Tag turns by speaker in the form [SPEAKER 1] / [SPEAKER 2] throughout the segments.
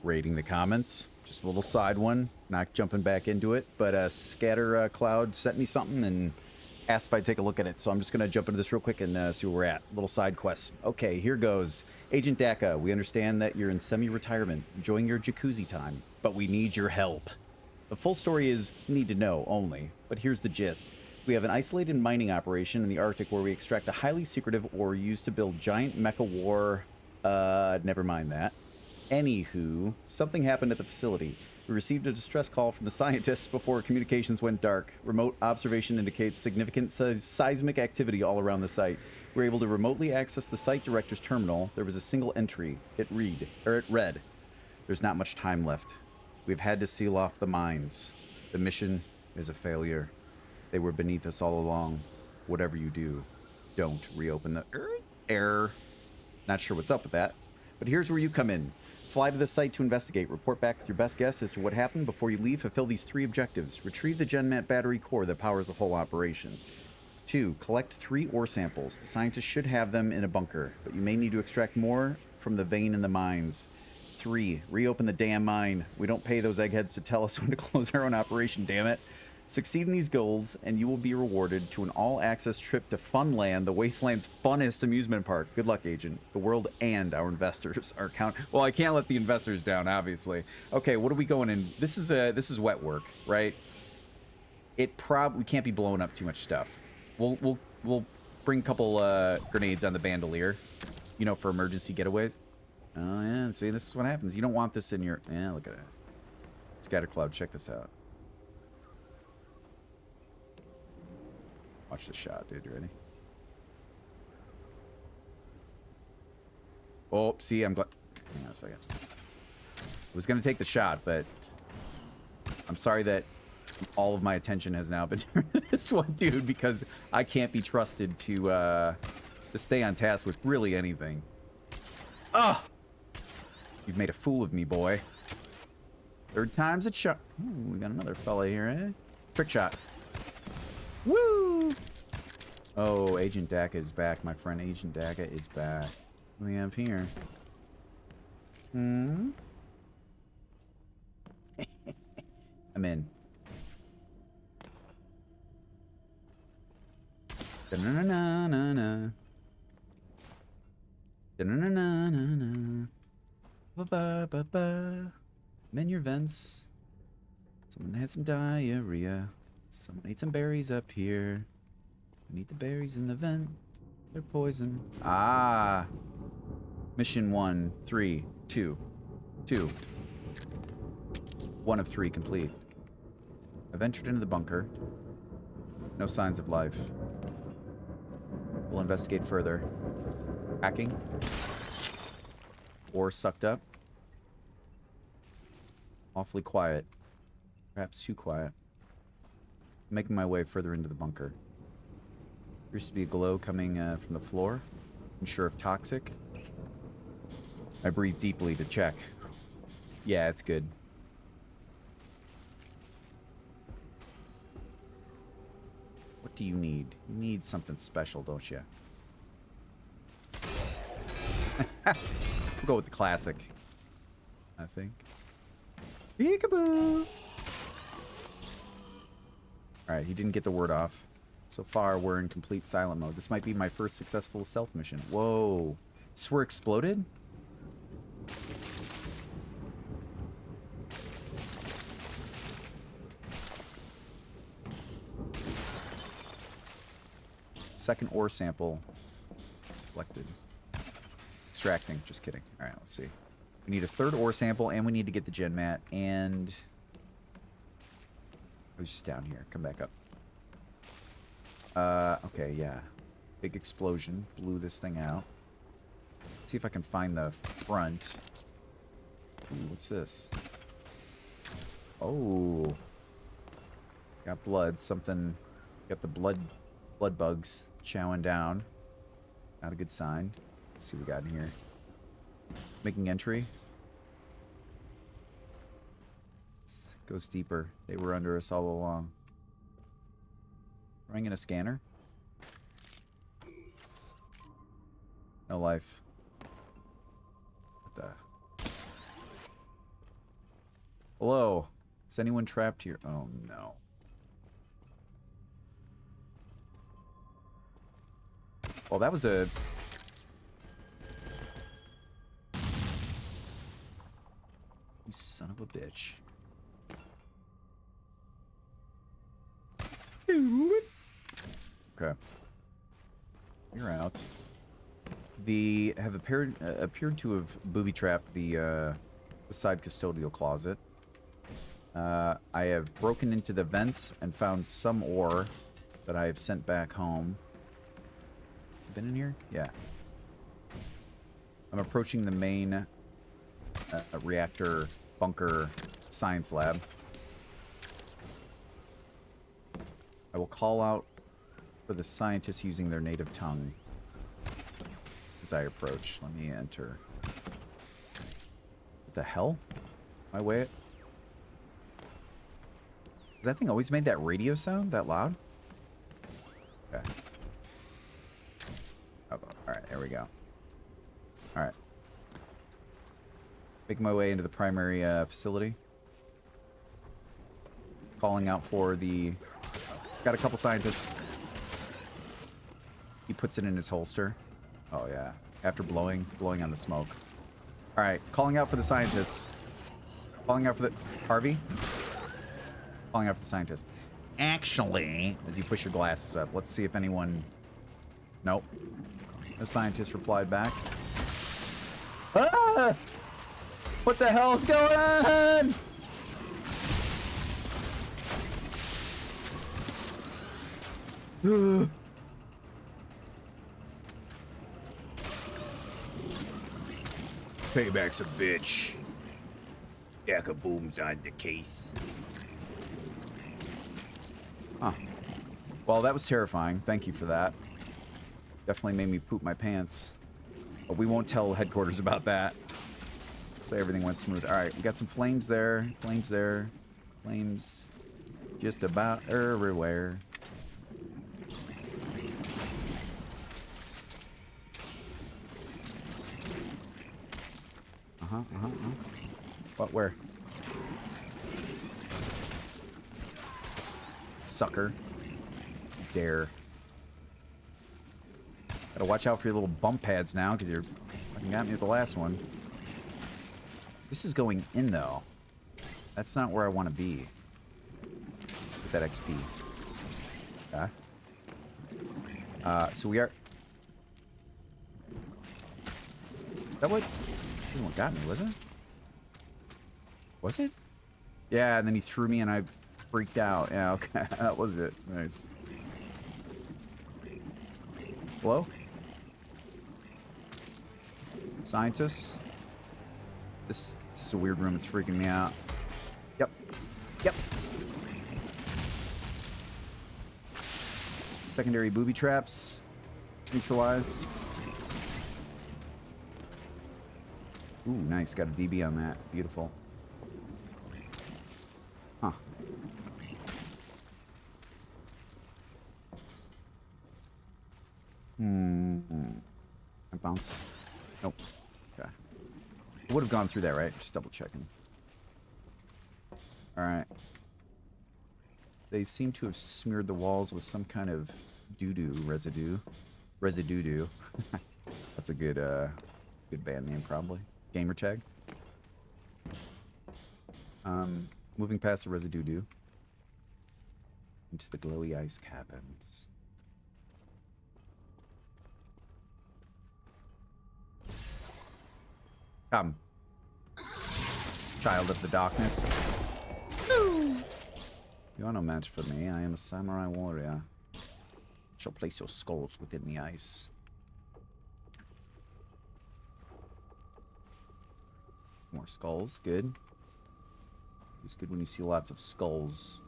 [SPEAKER 1] Rating the comments. Just a little side one, not jumping back into it, but Scatter Cloud sent me something and asked if I'd take a look at it, so I'm just going to jump into this real quick and see where we're at. Little side quest. Okay, here goes. Agent Daka, we understand that you're in semi-retirement, enjoying your jacuzzi time, but we need your help. The full story is need to know only, but here's the gist. We have an isolated mining operation in the Arctic where we extract a highly secretive ore used to build giant mecha war... never mind that. Anywho, something happened at the facility. We received a distress call from the scientists before communications went dark. Remote observation indicates significant seismic activity all around the site. We were able to remotely access the site director's terminal. There was a single entry. It read, "There's not much time left. We've had to seal off the mines. The mission is a failure. They were beneath us all along. Whatever you do, don't reopen the error." Not sure what's up with that, but here's where you come in. Fly to the site to investigate. Report back with your best guess as to what happened. Before you leave, fulfill these 3 objectives. Retrieve the GenMat battery core that powers the whole operation. 2. Collect 3 ore samples. The scientists should have them in a bunker, but you may need to extract more from the vein in the mines. 3. Reopen the damn mine. We don't pay those eggheads to tell us when to close our own operation, damn it. Succeed in these goals, and you will be rewarded to an all-access trip to Funland, the Wasteland's funnest amusement park. Good luck, Agent. The world and our investors are Well, I can't let the investors down, obviously. Okay, what are we going in? This is wet work, right? We can't be blowing up too much stuff. We'll bring a couple grenades on the bandolier, you know, for emergency getaways. Oh yeah, see, this is what happens. You don't want this in your... Yeah, look at it. Scatter Cloud, check this out. Watch the shot, dude. You ready? Oh, see, I'm glad... Hang on a second. I was going to take the shot, but... I'm sorry that all of my attention has now been turned to this one, dude, because I can't be trusted to stay on task with really anything. Ugh! You've made a fool of me, boy. 3rd time's a shot. Ooh, we got another fella here, eh? Trick shot. Woo! Oh, Agent Daka is back, my friend. Agent Daka is back. What do we have here? I'm in. Da-na-na-na-na-na. Da-na-na-na-na-na. Ba-ba-ba-ba. I'm in your vents. Someone had some diarrhea. Someone ate some berries up here. We need the berries in the vent. They're poison. Ah. Mission 1, 3, 2, 2. 1 of 3 complete. I've entered into the bunker. No signs of life. We'll investigate further. Hacking. Ore sucked up. Awfully quiet. Perhaps too quiet. Making my way further into the bunker. There used to be a glow coming from the floor. Unsure if toxic. I breathe deeply to check. Yeah, it's good. What do you need? You need something special, don't you? We'll go with the classic, I think. Peekaboo! Alright, he didn't get the word off. So far, we're in complete silent mode. This might be my first successful stealth mission. Whoa. This were exploded? Second ore sample collected. Extracting. Just kidding. Alright, let's see. We need a 3rd ore sample, and we need to get the GenMat, and... I was just down here. Come back up. Okay, yeah. Big explosion. Blew this thing out. Let's see if I can find the front. Ooh, what's this? Oh. Got blood. Something... Got the blood bugs chowing down. Not a good sign. Let's see what we got in here. Making entry. This goes deeper. They were under us all along. Throwing in a scanner. No life. What the? Hello? Is anyone trapped here? Oh, no. Well, that was a... You son of a bitch. Okay. You're out. The have appeared to have booby-trapped the side custodial closet. I have broken into the vents and found some ore that I have sent back home. Been in here? Yeah. I'm approaching the main reactor bunker science lab. I will call out for the scientists using their native tongue as I approach. Let me enter. What the hell? My way? Has that thing always made that radio sound that loud? Okay. Oh, alright, there we go. Alright. Making my way into the primary facility. Calling out for the... Got a couple scientists. He puts it in his holster. Oh, yeah. After blowing on the smoke. Alright, calling out for the scientists. Calling out for the... Harvey? Calling out for the scientists. Actually, as you push your glasses up, let's see if anyone... Nope. No scientist replied back. Ah! What the hell is going on? Payback's a bitch. Boom's on the case. Huh. Well, that was terrifying. Thank you for that. Definitely made me poop my pants. But we won't tell headquarters about that. So everything went smooth. Alright, we got some flames there. Flames there. Flames just about everywhere. What, where? Sucker. Dare. Gotta watch out for your little bump pads now, because you're fucking got me with the last one. This is going in, though. That's not where I want to be. Get that XP. Okay. So we are... Is that what... This is what got me, was it? Was it? Yeah, and then he threw me and I freaked out. Yeah, okay. That was it. Nice. Hello? Scientists? This is a weird room. It's freaking me out. Yep. Yep. Secondary booby traps. Neutralized. Ooh, nice. Got a DB on that. Beautiful. Huh. I bounce. Nope. Okay. I would have gone through that, right? Just double checking. Alright. They seem to have smeared the walls with some kind of doo-doo residue. Residue-doo. That's a good band name, probably. Gamer tag. Moving past the residue-doo. Into the glowy ice cabins. Come. Child of the darkness. You are no match for me. I am a samurai warrior. Shall place your skulls within the ice. More skulls. Good. It's good when you see lots of skulls.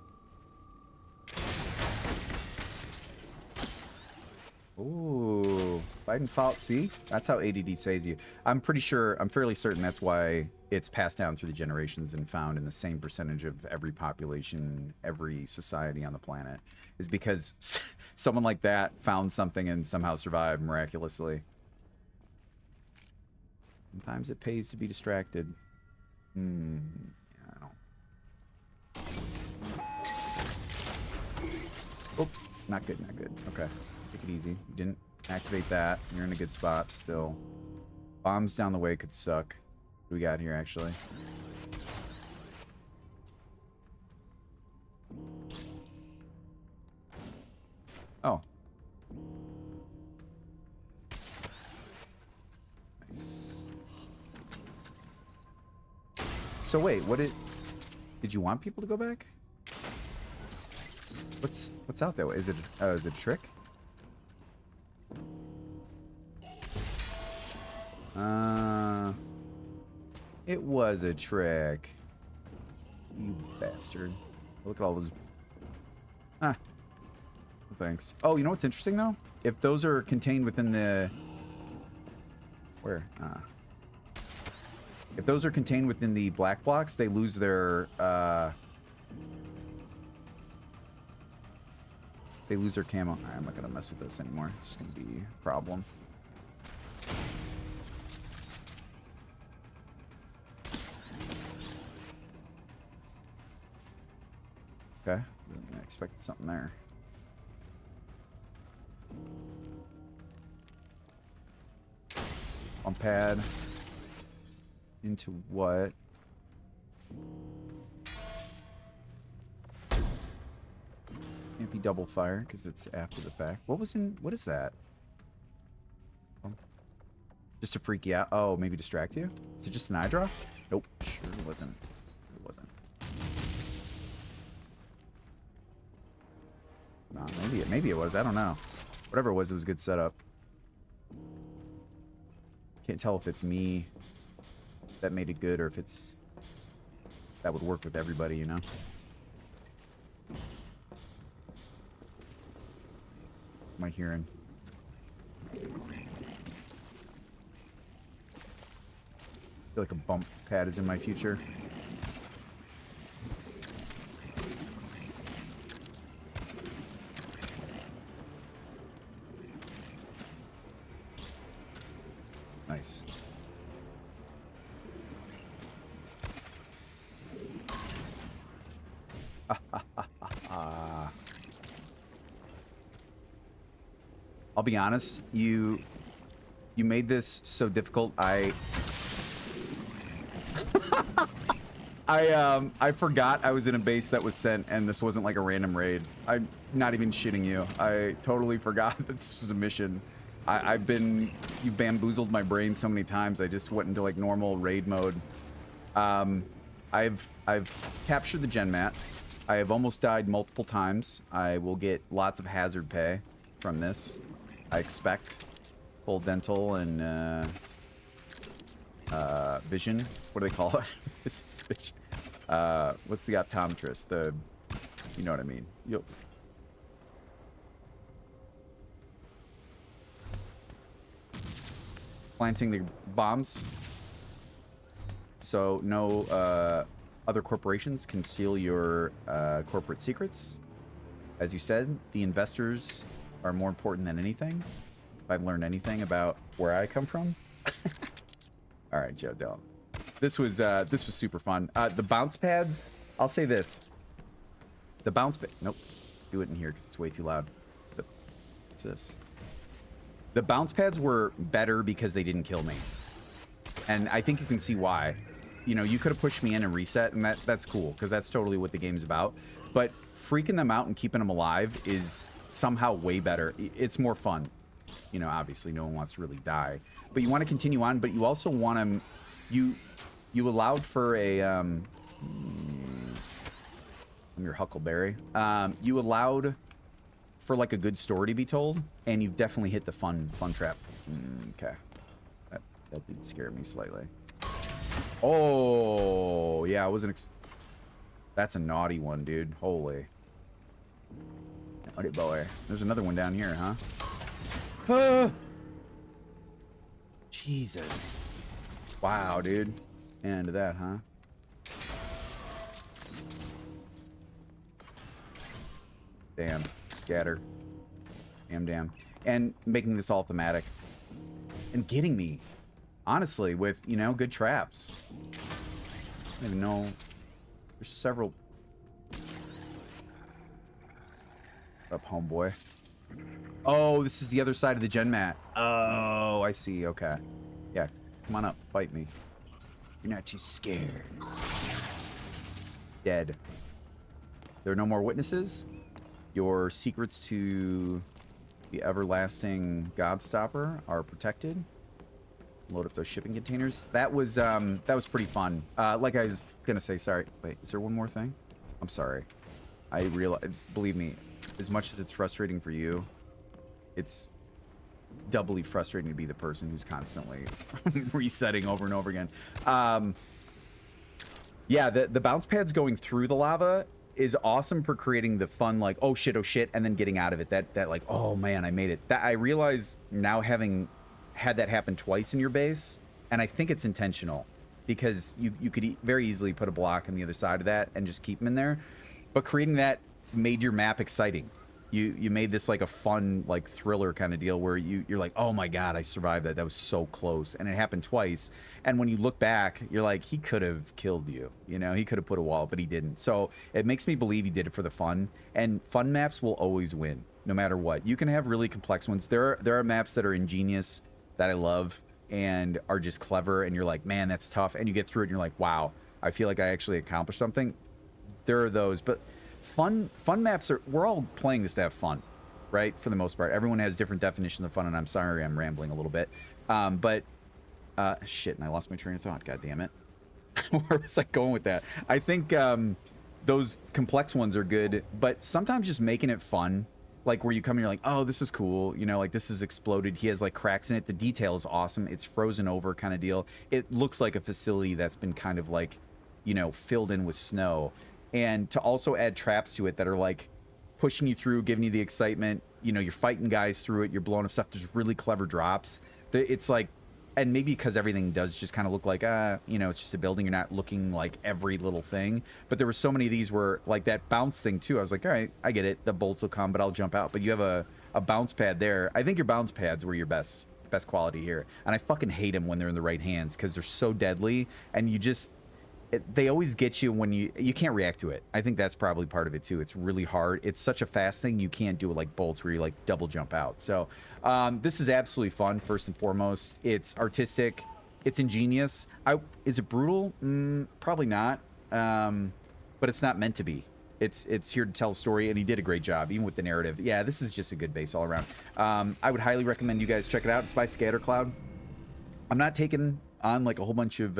[SPEAKER 1] Ooh. Fighting fault. See? That's how ADD saves you. I'm fairly certain that's why it's passed down through the generations and found in the same percentage of every population, every society on the planet. Is because someone like that found something and somehow survived miraculously. Sometimes it pays to be distracted. Yeah, I don't Not good, not good. Okay. Take it easy. You didn't activate that. You're in a good spot still. Bombs down the way could suck. What do we got here, actually? Oh. Nice. So wait, what did you want people to go back? What's out that way? Is it a trick? It was a trick. You bastard. Look at all those. Ah. Thanks. Oh, you know what's interesting though? If those are contained within the if those are contained within the black blocks, they lose their camo. Right, I'm not gonna mess with this anymore. It's gonna be a problem. Okay, I expected something there. On pad into what? Can't be double fire because it's after the fact. What is that? Oh. Just to freak you out? Oh, maybe distract you? Is it just an eye drop? Nope, sure wasn't. It wasn't. Nah, maybe it was. I don't know. Whatever it was a good setup. Can't tell if it's me that made it good or if it's that would work with everybody, you know? Am I hearing? I feel like a bump pad is in my future. Nice. I'll be honest, you made this so difficult. I forgot I was in a base that was sent and this wasn't like a random raid. I'm not even shitting you. I totally forgot that this was a mission. You bamboozled my brain so many times. I just went into like normal raid mode. I've captured the gen mat. I have almost died multiple times. I will get lots of hazard pay from this. I expect full dental and vision. What do they call it? What's the optometrist? You know what I mean. You'll planting the bombs so no other corporations can steal your corporate secrets. As you said, the investors are more important than anything. If I've learned anything about where I come from. All right, Joe, don't. This was super fun. The bounce pads, I'll say this. The bounce pad, nope. Do it in here because it's way too loud. What's this? The bounce pads were better because they didn't kill me. And I think you can see why. You know, you could have pushed me in and reset, and that's cool, because that's totally what the game's about. But freaking them out and keeping them alive is somehow way better. It's more fun. You know, obviously no one wants to really die. But you want to continue on, but you also want to... You allowed for a... I'm your Huckleberry. You allowed for like a good story to be told, and you've definitely hit the fun trap. Okay. That did scare me slightly. Oh, yeah, I wasn't... That's a naughty one, dude. Holy. Naughty boy. There's another one down here, huh? Ah! Jesus. Wow, dude. And to that, huh? Damn. Scatter. Damn. And making this all thematic. And getting me. Honestly, with, you know, good traps. I don't even know. There's several. Up, homeboy. Oh, this is the other side of the gen mat. Oh, I see. Okay. Yeah, come on up. Fight me. You're not too scared. Dead. There are no more witnesses. Your secrets to the everlasting gobstopper are protected. Load up those shipping containers. That was pretty fun. Like I was gonna say, sorry. Wait, is there one more thing? I'm sorry. I realize, believe me, as much as it's frustrating for you, it's doubly frustrating to be the person who's constantly resetting over and over again. Yeah, the bounce pads going through the lava is awesome for creating the fun, like, oh shit, and then getting out of it. That like, oh man, I made it. That I realize now, having had that happen twice in your base, and I think it's intentional, because you could very easily put a block on the other side of that and just keep them in there. But creating that made your map exciting. You made this like a fun, like, thriller kind of deal where you're like, oh my god, I survived that. That was so close. And it happened twice. And when you look back, you're like, he could have killed you. You know, he could have put a wall, but he didn't. So it makes me believe he did it for the fun. And fun maps will always win, no matter what. You can have really complex ones. There are maps that are ingenious that I love and are just clever. And you're like, man, that's tough. And you get through it and you're like, wow, I feel like I actually accomplished something. There are those, but fun maps are, we're all playing this to have fun, right? For the most part, everyone has different definitions of fun, and I'm sorry I'm rambling a little bit. Shit, and I lost my train of thought. God damn it. Where was I going with that? I think those complex ones are good, but sometimes just making it fun, like where you come and you're like, oh, this is cool, you know, like this is exploded, he has like cracks in it, the detail is awesome, it's frozen over kind of deal. It looks like a facility that's been kind of like, you know, filled in with snow. And to also add traps to it that are like pushing you through, giving you the excitement, you know, you're fighting guys through it, you're blowing up stuff. There's really clever drops. It's like, and maybe because everything does just kind of look like, you know, it's just a building. You're not looking like every little thing. But there were so many of these where, like that bounce thing too. I was like, all right, I get it. The bolts will come, but I'll jump out. But you have a bounce pad there. I think your bounce pads were your best quality here. And I fucking hate them when they're in the right hands because they're so deadly. And you just, they always get you when you can't react to it. I think that's probably part of it too. It's really hard. It's such a fast thing. You can't do it like bolts where you like double jump out. So this is absolutely fun. First and foremost, it's artistic. It's ingenious. Is it brutal? Probably not. But it's not meant to be. It's here to tell a story, and he did a great job, even with the narrative. Yeah, this is just a good base all around. I would highly recommend you guys check it out. It's by Scattercloud. I'm not taking on like a whole bunch of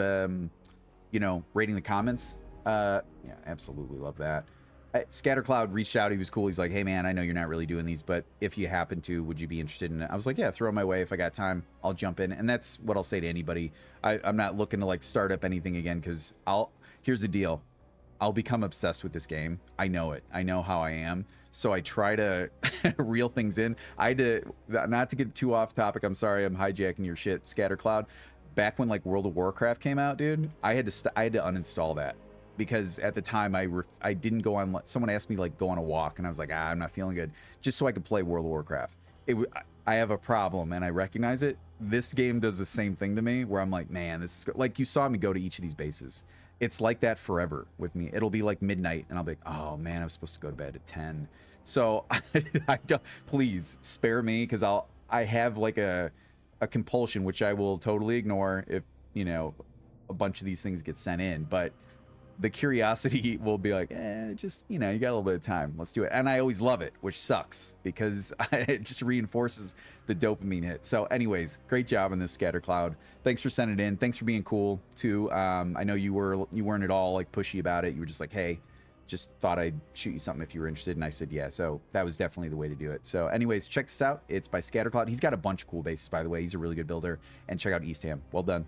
[SPEAKER 1] you know, rating the comments. Yeah, absolutely love that. Scattercloud reached out. He was cool. He's like, hey man, I know you're not really doing these, but if you happen to, would you be interested in it? I was like, yeah, throw it my way. If I got time, I'll jump in. And that's what I'll say to anybody. I'm not looking to like start up anything again, because here's the deal. I'll become obsessed with this game. I know it. I know how I am. So I try to reel things in. I had to, not to get too off topic, I'm sorry, I'm hijacking your shit, Scattercloud. Back when like World of Warcraft came out, dude, I had to uninstall that, because at the time I didn't go on. Someone asked me like go on a walk, and I was like, I'm not feeling good, just so I could play World of Warcraft. I have a problem, and I recognize it. This game does the same thing to me, where I'm like, man, this is like, you saw me go to each of these bases. It's like that forever with me. It'll be like midnight, and I'll be like, oh man, I was supposed to go to bed at 10. So I don't. Please spare me, because I have like a compulsion, which I will totally ignore if, you know, a bunch of these things get sent in, but the curiosity will be like, just, you know, you got a little bit of time, let's do it. And I always love it, which sucks, because it just reinforces the dopamine hit. So anyways, great job on this, Scattercloud. Thanks for sending it in. Thanks for being cool too. I know you weren't at all like pushy about it. You were just like, hey, just thought I'd shoot you something if you were interested, and I said yeah. So that was definitely the way to do it. So anyways, check this out. It's by Scattercloud. He's got a bunch of cool bases, by the way. He's a really good builder. And check out Eastham. Well done.